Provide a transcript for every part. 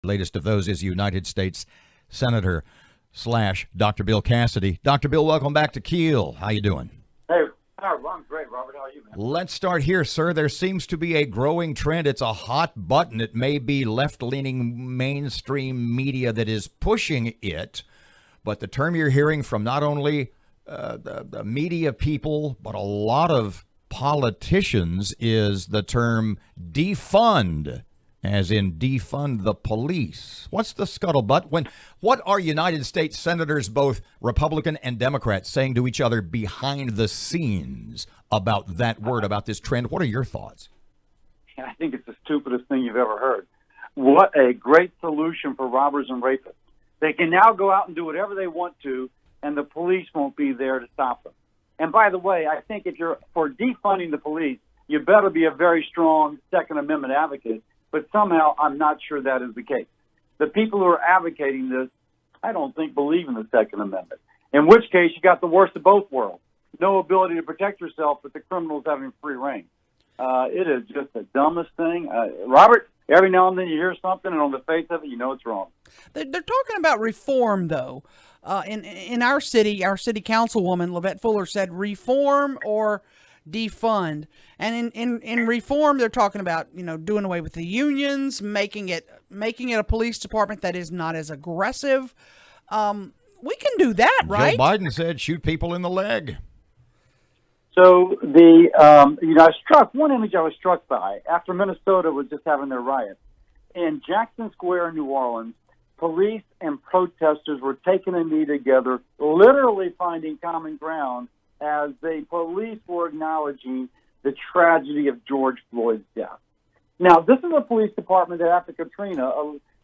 Latest of those is United States Senator / Dr. Bill Cassidy. Dr. Bill, welcome back to Kiel. How you doing? Hey, I'm great, Robert. How are you, man? Let's start here, sir. There seems to be a growing trend. It's a hot button. It may be left-leaning mainstream media that is pushing it, but the term you're hearing from not only the media people, but a lot of politicians is the term defund, as in defund the police. What's the scuttlebutt? What are United States senators, both Republican and Democrat, saying to each other behind the scenes about that word, about this trend? What are your thoughts? I think it's the stupidest thing you've ever heard. What a great solution for robbers and rapists. They can now go out and do whatever they want to, and the police won't be there to stop them. And by the way, I think if you're for defunding the police, you better be a very strong Second Amendment advocate, but somehow I'm not sure that is the case. The people who are advocating this, I don't think believe in the Second Amendment, in which case you got the worst of both worlds. No ability to protect yourself, but the criminals having free reign. It is just the dumbest thing. Robert, every now and then you hear something, and on the face of it, you know it's wrong. They're talking about reform, though. In our city councilwoman, Lavette Fuller, said reform or defund. And in reform, they're talking about, doing away with the unions, making it a police department that is not as aggressive. We can do that, right? Joe Biden said shoot people in the leg. So one image I was struck by after Minnesota was just having their riot. In Jackson Square in New Orleans, police and protesters were taking a knee together, literally finding common ground as the police were acknowledging the tragedy of George Floyd's death. Now, this is a police department that after Katrina,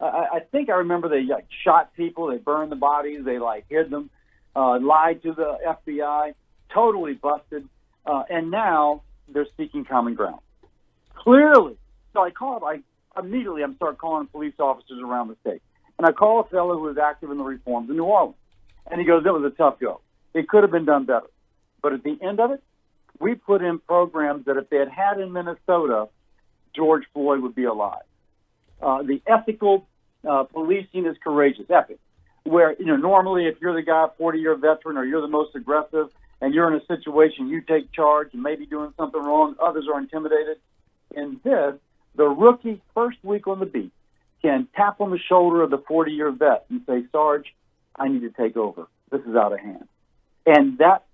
I think I remember they shot people, they burned the bodies, they hid them, lied to the FBI, totally busted. And now they're seeking common ground. Clearly. So I start calling police officers around the state. And I call a fellow who was active in the reforms in New Orleans. And he goes, it was a tough go. It could have been done better. But at the end of it, we put in programs that if they had in Minnesota, George Floyd would be alive. The ethical policing is courageous, epic. Where, normally if you're the guy, 40-year veteran, or you're the most aggressive, and you're in a situation, you take charge and maybe doing something wrong, others are intimidated. In this, the rookie first week on the beat can tap on the shoulder of the 40-year vet and say, Sarge, I need to take over. This is out of hand. And that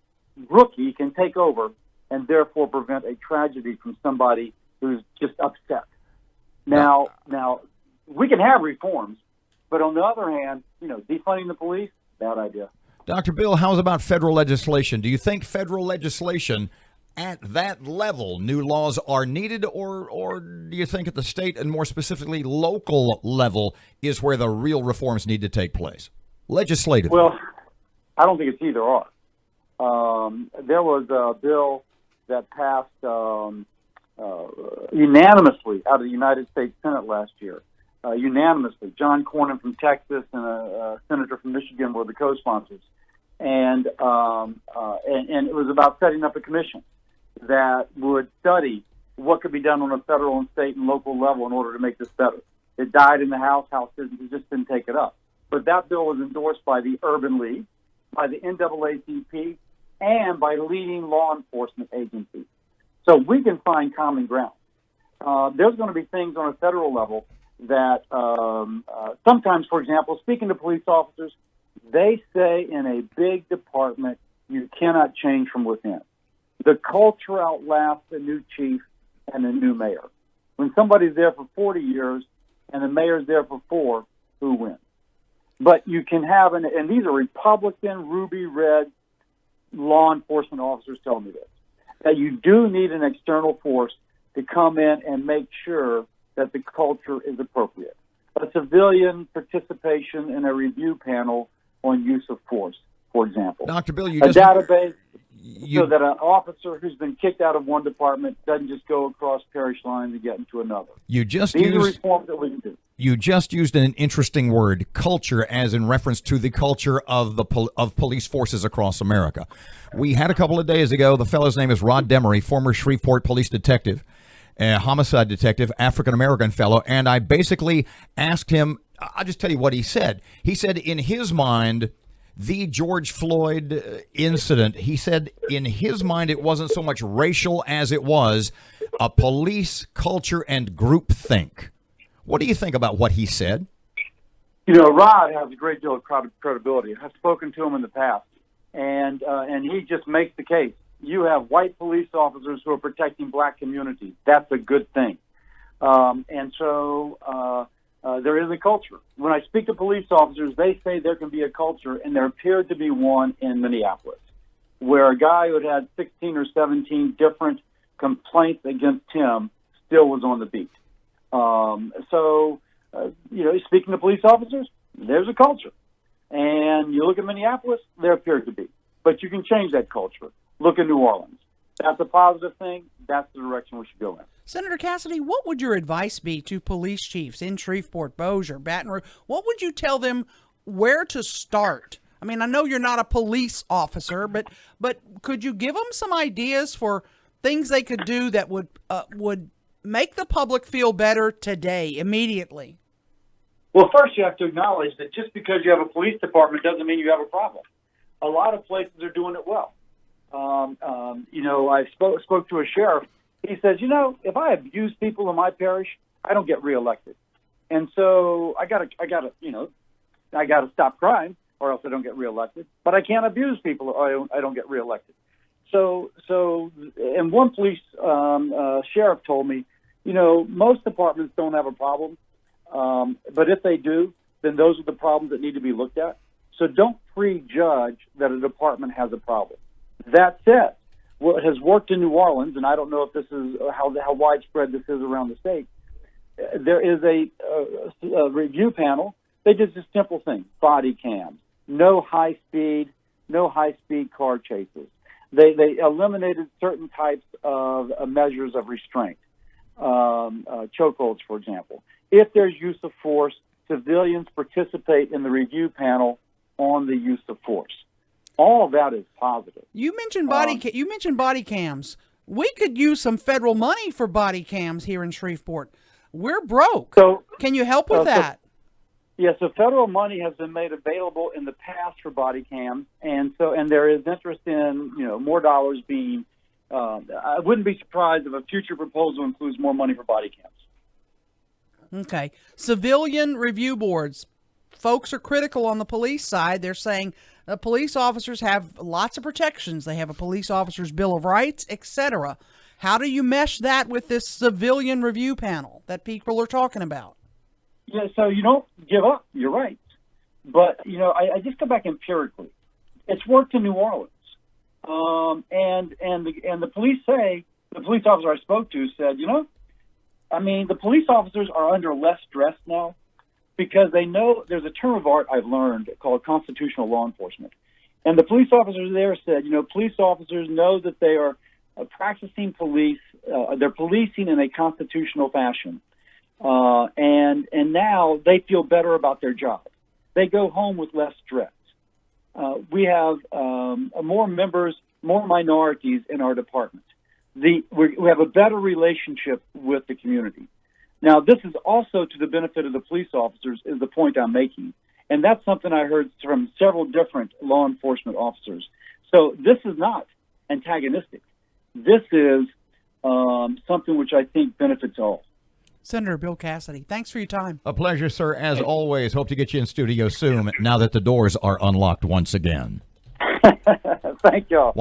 rookie can take over and therefore prevent a tragedy from somebody who's just upset. Now, we can have reforms, but on the other hand, defunding the police, bad idea. Dr. Bill, how's about federal legislation? Do you think federal legislation at that level, new laws are needed, or do you think at the state and more specifically local level is where the real reforms need to take place? Legislatively. Well, I don't think it's either or. There was a bill that passed unanimously out of the United States Senate last year. Unanimously. John Cornyn from Texas and a senator from Michigan were the co-sponsors. And it was about setting up a commission that would study what could be done on a federal and state and local level in order to make this better. It died in the House. House just didn't take it up. But that bill was endorsed by the Urban League, by the NAACP, and by leading law enforcement agencies. So we can find common ground. There's going to be things on a federal level that sometimes, for example, speaking to police officers, they say in a big department, you cannot change from within. The culture outlasts a new chief and a new mayor. When somebody's there for 40 years and the mayor's there for 4, who wins? But you can have, and these are Republican, ruby red law enforcement officers telling me this, that you do need an external force to come in and make sure that the culture is appropriate. A civilian participation in a review panel on use of force, for example. Dr. Bill, database so that an officer who's been kicked out of one department doesn't just go across parish lines and get into another. These are reforms that we can do. You just used an interesting word, culture, as in reference to the culture of of police forces across America. We had a couple of days ago, the fellow's name is Rod Demery, former Shreveport police detective, a homicide detective, African-American fellow, and I basically asked him, I'll just tell you what he said. He said in his mind, the George Floyd incident, he said in his mind it wasn't so much racial as it was a police culture and groupthink. What do you think about what he said? Rod has a great deal of credibility. I've spoken to him in the past, and he just makes the case. You have white police officers who are protecting black communities. That's a good thing. And so there is a culture. When I speak to police officers, they say there can be a culture, and there appeared to be one in Minneapolis, where a guy who had 16 or 17 different complaints against him still was on the beat. Speaking to police officers, there's a culture. And you look at Minneapolis, there appears to be. But you can change that culture. Look at New Orleans. That's a positive thing. That's the direction we should go in. Senator Cassidy, what would your advice be to police chiefs in Shreveport, Bossier, Baton Rouge? What would you tell them where to start? I mean, I know you're not a police officer, but could you give them some ideas for things they could do that would make the public feel better today, immediately? Well, first you have to acknowledge that just because you have a police department doesn't mean you have a problem. A lot of places are doing it well. I spoke to a sheriff. He says, if I abuse people in my parish, I don't get reelected. And so I gotta stop crime or else I don't get reelected. But I can't abuse people or I don't get reelected. So, and one police sheriff told me, most departments don't have a problem. But if they do, then those are the problems that need to be looked at. So don't prejudge that a department has a problem. That said, what has worked in New Orleans, and I don't know if this is how widespread this is around the state, there is a review panel. They did this simple thing: body cams, no high speed car chases. They eliminated certain types of measures of restraint, chokeholds, for example. If there's use of force, civilians participate in the review panel on the use of force. All of that is positive. You mentioned body cams. We could use some federal money for body cams here in Shreveport. We're broke. So, can you help with that? So federal money has been made available in the past for body cams, and there is interest in more dollars being. I wouldn't be surprised if a future proposal includes more money for body cams. Okay. Civilian review boards. Folks are critical on the police side. They're saying police officers have lots of protections. They have a police officer's Bill of Rights, etc. How do you mesh that with this civilian review panel that people are talking about? Yeah, so you don't give up. You're right. But, I just go back empirically. It's worked in New Orleans. And the police say, the police officer I spoke to said, the police officers are under less stress now because they know there's a term of art I've learned called constitutional law enforcement. And the police officers there said, police officers know that they are practicing police. They're policing in a constitutional fashion. And now they feel better about their job. They go home with less stress. We have more members, more minorities in our department. We have a better relationship with the community. Now, this is also to the benefit of the police officers, is the point I'm making. And that's something I heard from several different law enforcement officers. So this is not antagonistic. This is something which I think benefits all. Senator Bill Cassidy, thanks for your time. A pleasure, sir, as always. Hope to get you in studio soon now that the doors are unlocked once again. Thank y'all.